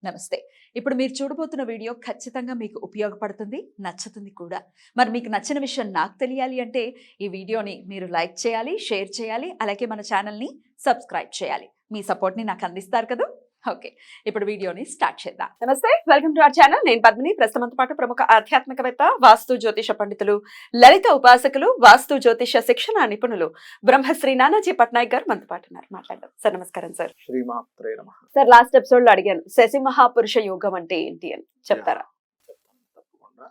నమస్తే. ఇప్పుడు మీరు చూడబోతున్న వీడియో ఖచ్చితంగా మీకు ఉపయోగపడుతుంది, నచ్చుతుంది కూడా. మరి మీకు నచ్చిన విషయం నాకు తెలియాలి అంటే ఈ వీడియోని మీరు లైక్ చేయాలి, షేర్ చేయాలి, అలాగే మన ఛానల్‌ని సబ్స్క్రైబ్ చేయాలి. మీ సపోర్ట్‌ని నాకు అందిస్తారు కదా! ఓకే. ఇప్పుడు వీడియోని స్టార్ట్ చేద్దాం. నమస్తే. Welcome to our channel. నేను పద్మిని. ప్రస్తుతంతో పాటు ప్రముఖ ఆధ్యాత్మికవేత్త, వాస్తు జ్యోతిష పండితులు, లలిత ఉపాసకులు, వాస్తు జ్యోతిష శిక్షణ నిపుణులు బ్రహ్మశ్రీ నానాజీ పట్నాయక్ గారు మనతో పాటు ఉన్నారు. మాట్లాడదాం. సార్ నమస్కారం సార్. శ్రీమాత్రే నమః. సార్ లాస్ట్ ఎపిసోడ్ లో అడిగాను శశి మహాపురుష యోగం అంటే ఏంటి అని చెప్తారా? తప్పకుండా.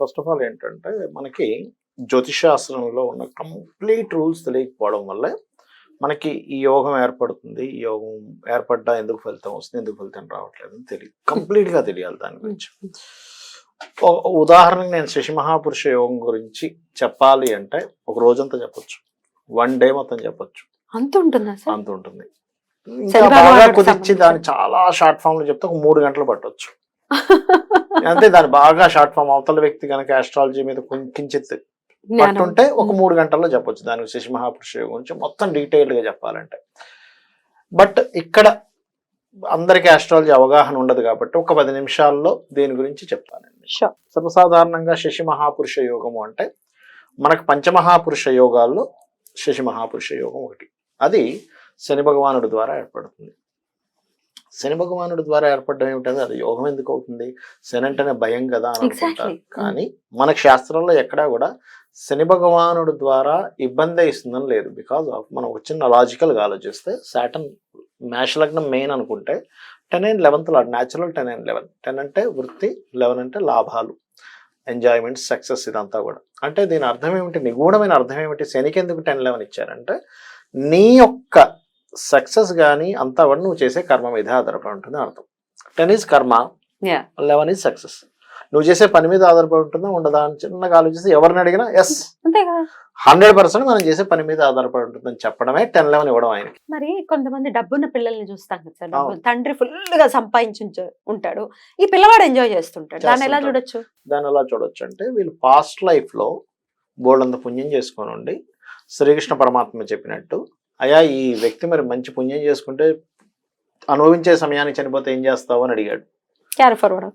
ఫస్ట్ ఆఫ్ ఆల్ ఏంటంటే మనకి జ్యోతిషాస్త్రంలో ఉన్న కంప్లీట్ రూల్స్ తెలియకపోవడం వల్ల మనకి ఈ యోగం ఏర్పడుతుంది, ఈ యోగం ఏర్పడ్డా ఎందుకు ఫలితం వస్తుంది, ఎందుకు ఫలితం రావట్లేదు అని తెలియదు. కంప్లీట్ గా తెలియాలి దాని గురించి. ఉదాహరణకు నేను శశి మహాపురుష యోగం గురించి చెప్పాలి అంటే ఒక రోజంతా చెప్పొచ్చు, 1 డే మొత్తం చెప్పొచ్చు. అంత ఉంటుందా సార్? అంత ఉంటుంది. ఇంకా బాగా కుదిర్చి దాన్ని చాలా షార్ట్ ఫామ్ లో చెప్తే ఒక 3 గంటలు పట్టొచ్చు. అంతే. దాని బాగా షార్ట్ ఫామ్ అవతల వ్యక్తి కనుక ఆస్ట్రాలజీ మీద కించిత్ పట్టుంటే ఒక 3 గంటల్లో చెప్పొచ్చు దాని శశి మహాపురుష యోగం గురించి మొత్తం డీటెయిల్డ్ గా చెప్పాలంటే. బట్ ఇక్కడ అందరికి ఆస్ట్రాలజీ అవగాహన ఉండదు కాబట్టి ఒక 10 నిమిషాల్లో దీని గురించి చెప్తానండి. సర్వసాధారణంగా శశి మహాపురుష యోగము అంటే మనకు పంచమహాపురుష యోగాల్లో శశి మహాపురుష యోగం ఒకటి. అది శని భగవానుడి ద్వారా ఏర్పడుతుంది. శని భగవానుడి ద్వారా ఏర్పడడం ఏమిటంటే అది యోగం ఎందుకు అవుతుంది? శని అంటేనే భయం కదా అని అనుకుంటారు. కానీ మన శాస్త్రంలో ఎక్కడా కూడా శని భగవానుడి ద్వారా ఇబ్బంది ఇస్తుందని లేదు. బికాజ్ ఆఫ్ మనం ఒక చిన్న లాజికల్గా ఆలోచిస్తే సాటర్న్ మేష లగ్నం మెయిన్ అనుకుంటే 10 and 11th lord, natural 10 and 11. 10 అంటే వృత్తి, 11 అంటే లాభాలు, ఎంజాయ్మెంట్, సక్సెస్. ఇదంతా కూడా అంటే దీని అర్థం ఏమిటి? నిగూఢమైన అర్థం ఏమిటి? శనికి ఎందుకు 10, 11 ఇచ్చారంటే నీ యొక్క సక్సెస్ కానీ అంతా కూడా నువ్వు చేసే కర్మ మీద ఆధారపడి ఉంటుంది అర్థం. 10 is కర్మ, 11 is సక్సెస్. నువ్వు చేసే పని మీద ఆధారపడి ఉంటుందా ఉండదా అని చిన్నగా ఆలోచిస్తే ఎవరిని అడిగినా ఎస్ 100% మనం చేసే పని మీద ఆధారపడి ఉంటుందని చెప్పడమే 10, 11 ఇవ్వడం ఆయనకి. మరి కొంతమంది డబ్బున్న పిల్లల్ని చూస్తాం కదా సార్, తండ్రి ఫుల్ గా సంపాదించి ఉంటాడు, ఈ పిల్లవాడు ఎంజాయ్ చేస్తుంటాడు, దాన్ని ఎలా చూడొచ్చు? దాన్ని ఎలా చూడొచ్చు అంటే వీళ్ళు పాస్ట్ లైఫ్ లో బోల్డంత పుణ్యం చేసుకొని ఉండి శ్రీకృష్ణ పరమాత్మ చెప్పినట్టు, అయ్యా ఈ వ్యక్తి మరి మంచి పుణ్యం చేసుకుంటే అనుభవించే సమయానికి చనిపోతే ఏం చేస్తావు అని అడిగాడు.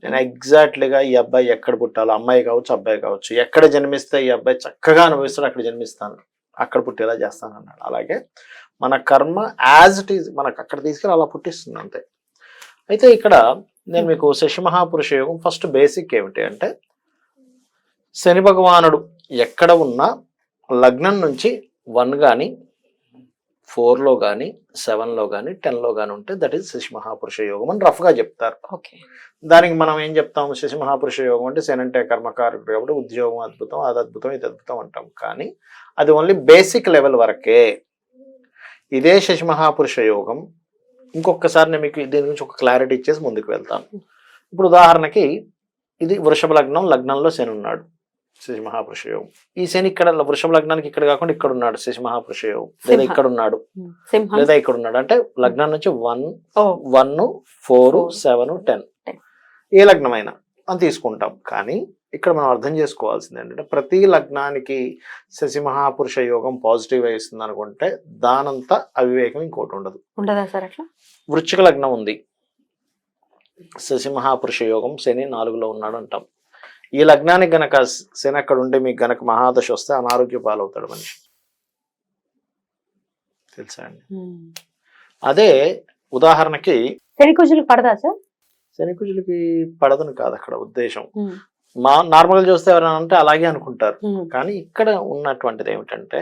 నేను ఎగ్జాక్ట్లీగా ఈ అబ్బాయి ఎక్కడ పుట్టాలో, అమ్మాయి కావచ్చు అబ్బాయి కావచ్చు, ఎక్కడ జన్మిస్తే ఈ అబ్బాయి చక్కగా అనుభవిస్తాడు అక్కడ జన్మిస్తాను, అక్కడ పుట్టేలా చేస్తాను అన్నాడు. అలాగే మన కర్మ యాజ్ ఇట్ ఈజ్ మనకు అక్కడ తీసుకెళ్ళి అలా పుట్టిస్తుంది అంతే. అయితే ఇక్కడ నేను మీకు శశి మహాపురుష యోగం ఫస్ట్ బేసిక్ ఏమిటి అంటే శని భగవానుడు ఎక్కడ ఉన్నా లగ్నం నుంచి 1 కానీ 4లో కానీ 7లో కానీ 10లో కానీ ఉంటే దట్ ఈస్ శశి మహాపురుష యోగం అని రఫ్గా చెప్తారు. దానికి మనం ఏం చెప్తాము? శశి మహాపురుష యోగం అంటే శని అంటే కర్మకారకుడు కాబట్టి ఉద్యోగం అద్భుతం, అది అద్భుతం, ఇది అద్భుతం అంటాం. కానీ అది ఓన్లీ బేసిక్ లెవెల్ వరకే. ఇదే శశి మహాపురుష యోగం ఇంకొకసారి నేను మీకు దీని గురించి ఒక క్లారిటీ ఇచ్చేసి ముందుకు వెళ్తాను. ఇప్పుడు ఉదాహరణకి ఇది వృషభ లగ్నం, లగ్నంలో శని ఉన్నాడు, శశి మహాపురుష యోగం. ఈ శని ఇక్కడ వృషభ లగ్నానికి ఇక్కడ కాకుండా ఇక్కడ ఉన్నాడు శశి మహాపురుష యోగం, లేదా ఇక్కడ ఉన్నాడు, లేదా ఇక్కడ ఉన్నాడు. అంటే లగ్నం నుంచి 1, 4, 7, 10 ఏ లగ్నమైనా అని తీసుకుంటాం. కానీ ఇక్కడ మనం అర్థం చేసుకోవాల్సింది ఏంటంటే ప్రతి లగ్నానికి శశి మహాపురుష యోగం పాజిటివ్ ఇస్తుంది అనుకుంటే దానంతా అవివేకం ఇంకోటి ఉండదు. వృశ్చిక లగ్నం ఉంది, శశి మహాపురుష యోగం, శని 4లో ఉన్నాడు అంటాం. ఈ లగ్నానికి గనక శని అక్కడ ఉంటే మీకు గనక మహాదశ వస్తే అనారోగ్య పాలవుతాడు మనిషి, తెలుసా అండి? అదే ఉదాహరణకి శనికుజులకు పడదా సార్? శనికుజులకి పడదని కాదు అక్కడ ఉద్దేశం. నార్మల్ చూస్తే ఎవరైనా అంటే అలాగే అనుకుంటారు. కానీ ఇక్కడ ఉన్నటువంటిది ఏమిటంటే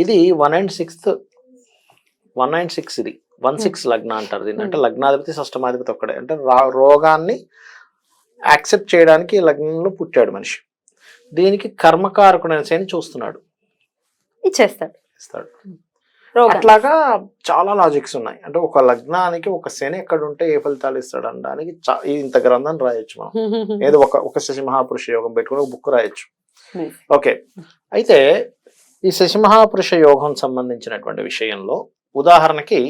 ఇది 1 and 6, 1 and 6 ఇది 1-6 లగ్న అంటారు దీన్ని. అంటే లగ్నాధిపతి షష్టమాధిపతి ఒక్కడే. అంటే రోగాన్ని యాక్సెప్ట్ చేయడానికి లగ్నంలో పుట్టాడు మనిషి. దీనికి కర్మకారకుడైన శని చూస్తున్నాడు, ఇస్తాడు. అట్లాగా చాలా లాజిక్స్ ఉన్నాయి. అంటే ఒక లగ్నానికి ఒక శని ఎక్కడ ఉంటే ఏ ఫలితాలు ఇస్తాడు అనడానికి ఇంత గ్రంథం రాయొచ్చు మనం. ఏదో ఒక శశి మహాపురుష యోగం పెట్టుకుని ఒక బుక్ రాయొచ్చు. ఓకే. అయితే ఈ శశి మహాపురుష యోగం సంబంధించినటువంటి విషయంలో ఉదాహరణకి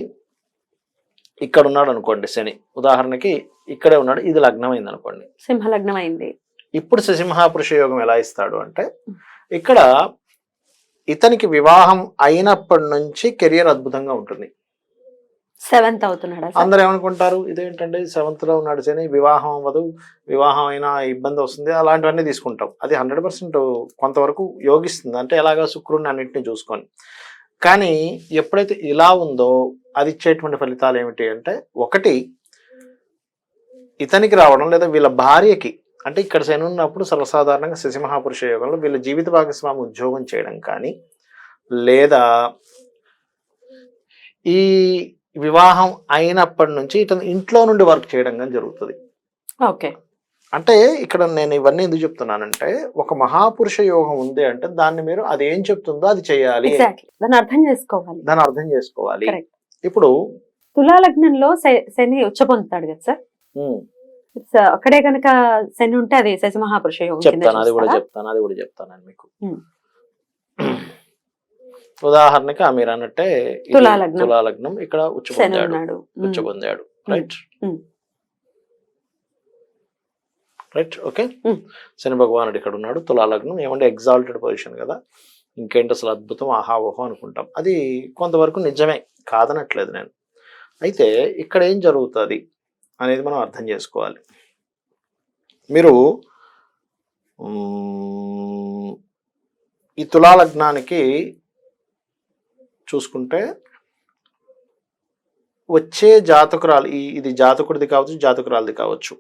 ఇక్కడ ఉన్నాడు అనుకోండి శని, ఉదాహరణకి ఇక్కడే ఉన్నాడు, ఇది లగ్నం అయింది అనుకోండి, సింహ లగ్నం అయింది. ఇప్పుడు శశి మహాపురుష యోగం ఎలా ఇస్తాడు అంటే ఇక్కడ ఇతనికి వివాహం అయినప్పటి నుంచి కెరియర్ అద్భుతంగా ఉంటుంది. 7th అవుతున్నాడా sir? అందరు ఏమనుకుంటారు, ఇదేంటంటే 7th లో ఉన్నాడు శని, వివాహం అవ్వదు, వివాహం అయినా ఇబ్బంది వస్తుంది, అలాంటివన్నీ తీసుకుంటాం. అది 100% కొంతవరకు యోగిస్తుంది, అంటే ఎలాగా శుక్రుడిని అన్నింటినీ చూసుకొని. కానీ ఎప్పుడైతే ఇలా ఉందో అది ఇచ్చేటువంటి ఫలితాలు ఏమిటి అంటే, ఒకటి ఇతనికి రావడం లేదా వీళ్ళ భార్యకి, అంటే ఇక్కడ శని ఉన్నప్పుడు సర్వసాధారణంగా శశిమహాపురుష యోగంలో వీళ్ళ జీవిత భాగస్వామి ఉద్యోగం చేయడం కానీ, లేదా ఈ వివాహం అయినప్పటి నుంచి ఇతను ఇంట్లో నుండి వర్క్ చేయడం కానీ జరుగుతుంది. ఓకే. అంటే ఇక్కడ నేను ఇవన్నీ ఎందుకు చెప్తున్నానంటే, ఒక మహాపురుష యోగం ఉంది అంటే దాన్ని మీరు అది ఏం చెప్తుందో అది చేయాలి, దాన్ని అర్థం చేసుకోవాలి. దాన్ని అర్థం చేసుకోవాలి. Correct. ఇప్పుడు తులా లగ్నంలో శని ఉచ్చ పొందుతాడు కదా సార్, అక్కడే కనుక శని ఉంటే అది శశి మహాపురుష యోగం కింద చెప్తాను, అది కూడా చూస్తారా? చెప్తాను మీకు. ఉదాహరణకి మీరు అన్నట్టే ఇది తులా లగ్నం. తులా లగ్నం, ఇక్కడ ఉచ్చ శని పొందాడు, ఉన్నాడు. ఉచ్చ పొందాడు, రైట్ రైట్, ఓకే. శని భగవానుడు ఇక్కడ ఉన్నాడు, తులా లగ్నం, ఏమంటే ఎగ్జాల్టెడ్ పొజిషన్ కదా, ఇంకేంటి అసలు అద్భుతం, ఆహావోహం అనుకుంటాం. అది కొంతవరకు నిజమే, కాదనట్లేదు నేను. అయితే ఇక్కడ ఏం జరుగుతుంది అనేది మనం అర్థం చేసుకోవాలి. మీరు ఈ తులా లగ్నానికి చూసుకుంటే వచ్చే జాతకురాలు, ఇది జాతకుడిది కావచ్చు, జాతకురాలది కావచ్చు.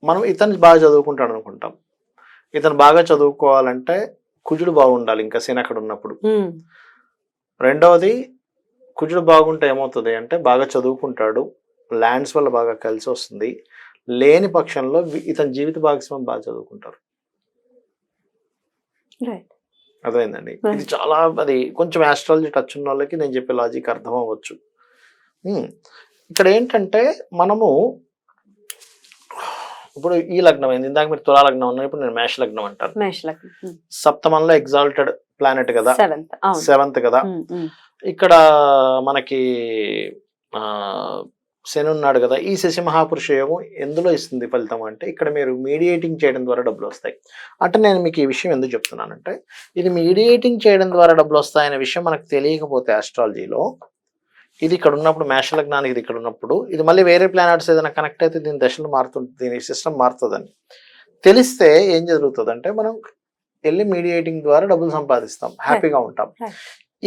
మనం ఇతను బాగా చదువుకుంటాడు అనుకుంటాం, ఇతను బాగా చదువుకోవాలంటే కుజుడు బాగుండాలి, ఇంకా శని అక్కడ ఉన్నప్పుడు. రెండవది, కుజుడు బాగుంటే ఏమవుతుంది అంటే బాగా చదువుకుంటాడు, ల్యాండ్స్ వల్ల బాగా కలిసి వస్తుంది. లేని పక్షంలో ఇతని జీవిత భాగస్వామి బాగా చదువుకుంటారు. అర్థమైందండి? ఇది చాలా, అది కొంచెం ఆస్ట్రాలజీ టచ్ ఉన్న వాళ్ళకి నేను చెప్పే లాజిక్ అర్థం అవ్వచ్చు. ఇక్కడ ఏంటంటే మనము ఇప్పుడు ఈ లగ్నం అయింది, ఇందాక మీరు తులా లగ్నం ఉన్నారు, ఇప్పుడు నేను మేష లగ్నం అంటాను. సప్తమంలో ఎగ్జాల్టెడ్ ప్లానెట్ కదా, 7th కదా. ఇక్కడ మనకి శని ఉన్నాడు కదా. ఈ శశి మహాపురుష యోగం ఎందులో ఇస్తుంది ఫలితం అంటే, ఇక్కడ మీరు మీడియేటింగ్ చేయడం ద్వారా డబ్బులు వస్తాయి. అంటే నేను మీకు ఈ విషయం ఎందుకు చెప్తున్నానంటే, ఇది మీడియేటింగ్ చేయడం ద్వారా డబ్బులు వస్తాయనే విషయం మనకు తెలియకపోతే ఆస్ట్రాలజీలో, ఇది ఇక్కడ ఉన్నప్పుడు మేష లగ్నానికి ఇది ఇక్కడ ఉన్నప్పుడు, ఇది మళ్ళీ వేరే ప్లానెట్స్ ఏదైనా కనెక్ట్ అయితే దీని దశలు మారుతుంది, దీని సిస్టమ్ మారుతుందని తెలిస్తే ఏం జరుగుతుందంటే, మనం వెళ్ళి మీడియేటింగ్ ద్వారా డబ్బులు సంపాదిస్తాం, హ్యాపీగా ఉంటాం.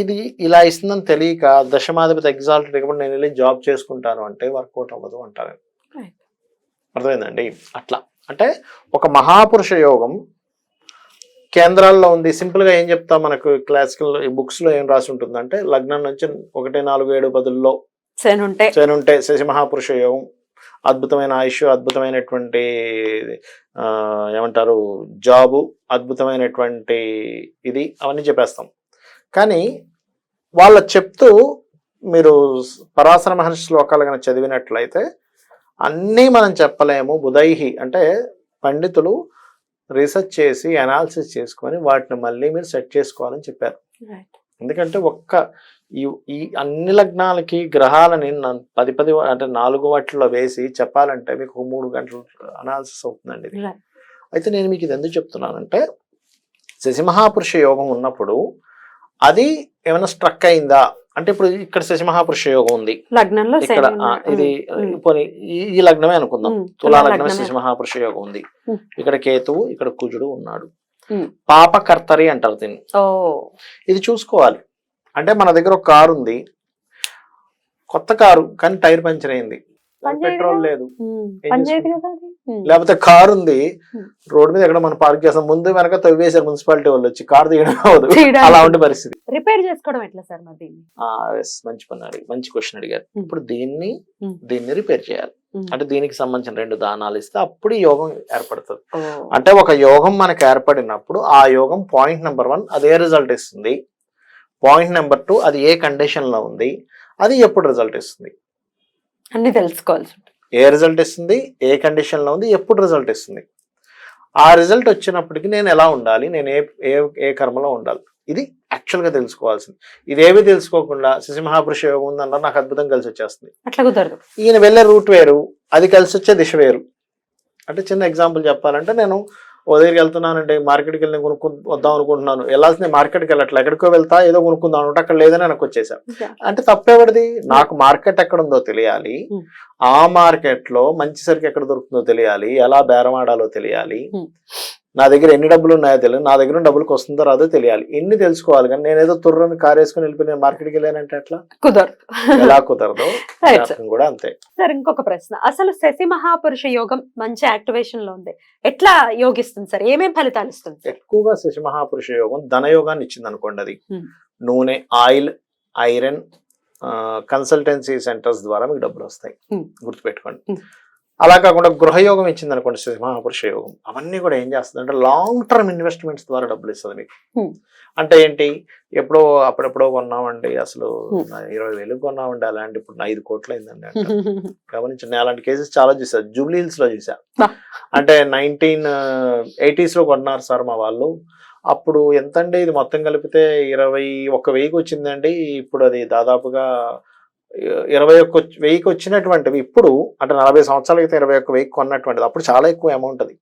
ఇది ఇలా ఇస్తుందని తెలియక దశమాధిపతి ఎగ్జాల్టెడ్ ఇప్పుడు నేను వెళ్ళి జాబ్ చేసుకుంటాను అంటే వర్కౌట్ అవ్వదు అంటారు. అర్థమైందండి? అట్లా అంటే ఒక మహాపురుష యోగం కేంద్రాల్లో ఉంది. సింపుల్ గా ఏం చెప్తాం, మనకు క్లాసికల్ బుక్స్ లో ఏం రాసి ఉంటుందంటే, లగ్నం నుంచి 1, 4, 7, 10లో శని ఉంటే శశి మహాపురుష యోగం, అద్భుతమైన ఆయుష్, అద్భుతమైనటువంటి ఏమంటారు జాబు, అద్భుతమైనటువంటి ఇది, అవన్నీ చెప్పేస్తాం. కానీ వాళ్ళ చెప్తూ మీరు పరాశర మహర్షి శ్లోకాలు కనుక చదివినట్లయితే అన్నీ మనం చెప్పలేము. బుధైహి అంటే పండితులు రీసెర్చ్ చేసి అనాలిసిస్ చేసుకొని వాటిని మళ్ళీ మీరు సెట్ చేసుకోవాలని చెప్పారు. ఎందుకంటే ఈ అన్ని లగ్నాలకి గ్రహాలని 10 అంటే 4 వాటిల్లో వేసి చెప్పాలంటే మీకు 3 గంటలు అనాలిసిస్ అవుతుందండి ఇది. అయితే నేను మీకు ఇది ఎందుకు చెప్తున్నానంటే, శశి మహాపురుష యోగం ఉన్నప్పుడు అది ఏమైనా స్ట్రక్ అయిందా అంటే, ఇప్పుడు ఇక్కడ శశి మహాపురుష యోగం ఉంది లగ్నంలో, ఇక్కడ ఇది ఈ లగ్నమే అనుకుందాం, తులా లగ్నం శశి మహాపురుష యోగం ఉంది, ఇక్కడ కేతువు, ఇక్కడ కుజుడు ఉన్నాడు. పాపకర్తరి అంటారు దీన్ని. ఇది చూసుకోవాలి. అంటే మన దగ్గర ఒక కారు ఉంది, కొత్త కారు, కానీ టైర్ పంచర్ అయింది, పెట్రోల్ లేదు, లేకపోతే కారు ఉంది రోడ్ మీద ఎక్కడ మనం పార్క్ చేస్తాం, ముందు వెనక తవ్వేశారు మున్సిపాలిటీ వాళ్ళు వచ్చి, కారు తీయడం అవ్వదు, అలా ఉండే పరిస్థితి. రిపేర్ చేసుకోవడం ఎట్లా సార్? మంచి పని అడిగి, మంచి క్వశ్చన్ అడిగారు. ఇప్పుడు దీన్ని రిపేర్ చేయాలి. అంటే దీనికి సంబంధించిన 2 దానాలు ఇస్తే అప్పుడు ఈ యోగం ఏర్పడుతుంది. అంటే ఒక యోగం మనకు ఏర్పడినప్పుడు ఆ యోగం పాయింట్ నెంబర్ 1 అదే రిజల్ట్ ఇస్తుంది, పాయింట్ నెంబర్ 2 అది ఏ కండిషన్ లో ఉంది, అది ఎప్పుడు రిజల్ట్ ఇస్తుంది అన్ని తెలుసుకోవాల్సి ఉంటుంది. ఏ రిజల్ట్ ఇస్తుంది, ఏ కండిషన్ లో ఉంది, ఎప్పుడు రిజల్ట్ ఇస్తుంది. ఆ రిజల్ట్ వచ్చినప్పటికీ నేను ఎలా ఉండాలి, నేను ఏ కర్మలో ఉండాలి, ఇది యాక్చువల్ గా తెలుసుకోవాల్సింది. ఇదేవి తెలుసుకోకుండా శశి మహాపురుష యోగం ఉందన్నారు, నాకు అద్భుతం కలిసి వచ్చేస్తుంది, అట్లా కుదరదు. ఈయన వెళ్ళే రూట్ వేరు, అది కలిసి వచ్చే దిశ వేరు. అంటే చిన్న ఎగ్జాంపుల్ చెప్పాలంటే, నేను ఓ దగ్గరికి వెళ్తున్నానండి, మార్కెట్కి వెళ్ళి వద్దాం అనుకుంటున్నాను, వెళ్ళాల్సింది మార్కెట్కి వెళ్ళట్లే, ఎక్కడికో వెళ్తా ఏదో కొనుక్కుందాం అనుకుంటే అక్కడ లేదని నాకు వచ్చేసాం. అంటే తప్పేవాడిది, నాకు మార్కెట్ ఎక్కడ ఉందో తెలియాలి, ఆ మార్కెట్ లో మంచి సరికి ఎక్కడ దొరుకుతుందో తెలియాలి, ఎలా బేరం ఆడాలో తెలియాలి, నా దగ్గర ఎన్ని డబ్బులు ఉన్నాయో తెలియదు, నా దగ్గర డబ్బులకు వస్తుందో రాదో తెలియాలి, ఎన్ని తెలుసుకోవాలి. కానీ నేనేదో తుర్రని కారు వేసుకుని వెళ్ళిపోయి నేను మార్కెట్కి వెళ్ళానంటే ఎట్లా కుదరదు. ఎలా కుదరదు, కూడా అంతే. సార్ ఇంకొక ప్రశ్న, అసలు శశి మహాపురుష యోగం మంచి యాక్టివేషన్ లో ఉంది, ఎట్లా యోగిస్తుంది సార్, ఏమేం ఫలితాలు ఇస్తుంది? ఎక్కువగా శశి మహాపురుష యోగం ధనయోగాన్ని ఇచ్చింది అనుకోండి. అది నూనె, ఆయిల్, ఐరన్, కన్సల్టెన్సీ సెంటర్స్ ద్వారా మీకు డబ్బులు వస్తాయి, గుర్తుపెట్టుకోండి. అలా కాకుండా గృహయోగం ఇచ్చింది అనుకోండి శశి మహాపురుష యోగం, అవన్నీ కూడా ఏం చేస్తుంది అంటే లాంగ్ టర్మ్ ఇన్వెస్ట్మెంట్స్ ద్వారా డబ్బులు ఇస్తుంది మీకు. అంటే ఏంటి, ఎప్పుడో అప్పుడెప్పుడో కొన్నామండి, అసలు 20,000 కొన్నామండి, అలాంటి ఇప్పుడు 5 కోట్లు అయిందండి అంటే గమనించండి. అలాంటి కేసెస్ చాలా చూసా, జూబ్లీ హిల్స్ లో చూసా. అంటే 1980s లో కొన్నారు సార్ మా వాళ్ళు, అప్పుడు ఎంతండి ఇది మొత్తం కలిపితే 21,000 వచ్చిందండి, ఇప్పుడు అది దాదాపుగా 21,000 వచ్చినటువంటివి ఇప్పుడు, అంటే 40 సంవత్సరాల క్రితం 21,000 కొన్నటువంటిది అప్పుడు చాలా ఎక్కువ అమౌంట్. అది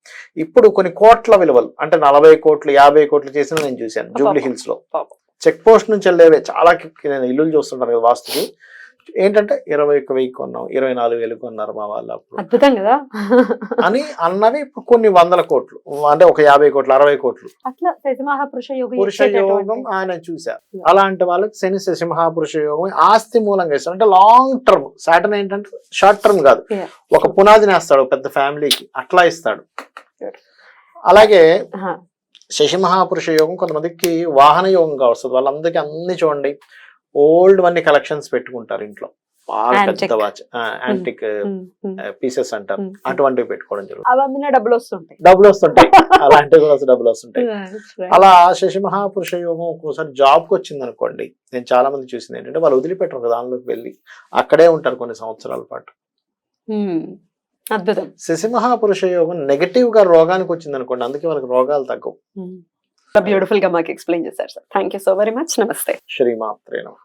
ఇప్పుడు కొన్ని కోట్ల విలువలు, అంటే 40 కోట్లు 50 కోట్లు చేసిన నేను చూశాను జూబ్లీ హిల్స్ లో. చెక్ పోస్ట్ నుంచి వెళ్ళేవి చాలా, నేను ఇల్లులు చూస్తుంటాను కదా వాస్తుకి, ఏంటంటే 21,000 కొన్నాం, 24,000 కొన్నారు మా వాళ్ళు అప్పుడు, అద్భుతం కదా అని అన్నవి ఇప్పుడు కొన్ని 100 కోట్లు, అంటే ఒక 50 కోట్లు 60 కోట్లు. అట్లా శశి మహాపురుష పురుష యోగం ఆయన చూసా. అలాంటి వాళ్ళకి శని శశి మహాపురుష యోగం ఆస్తి మూలంగా ఇస్తాడు. అంటే లాంగ్ టర్మ్, సాటర్న్ ఏంటంటే షార్ట్ టర్మ్ కాదు, ఒక పునాదిని వేస్తాడు పెద్ద ఫ్యామిలీకి, అట్లా ఇస్తాడు. అలాగే శశి మహాపురుష యోగం కొంతమందికి వాహన యోగంగా వస్తుంది. వాళ్ళందరికీ అన్ని చూడండి ఓల్డ్ వన్నీ కలెక్షన్స్ పెట్టుకుంటారు ఇంట్లో, బాగా పెద్ద వాచ్, యాంటిక్ పీసెస్ అంటారు, అటువంటివి పెట్టుకోవడం జరుగుతుంది. డబ్బులు వస్తుంటాయి అలాంటివి కూడా డబ్బులు వస్తుంటాయి. అలా శశి మహాపురుష యోగం ఒక్కోసారి జాబ్ కి వచ్చింది అనుకోండి, నేను చాలా మంది చూసింది ఏంటంటే వాళ్ళు వదిలిపెట్టరు కదా, దానిలోకి వెళ్ళి అక్కడే ఉంటారు కొన్ని సంవత్సరాల పాటు. అద్భుతం. శశి మహాపురుష యోగం నెగటివ్ గా రోగానికి వచ్చింది అనుకోండి, అందుకే వాళ్ళకి రోగాలు తగ్గవు. బ్యూటిఫుల్ గా మాకు ఎక్స్ప్లెయిన్ చేశారు sir, thank you so very much, నమస్తే. శ్రీమాత్రే నమః.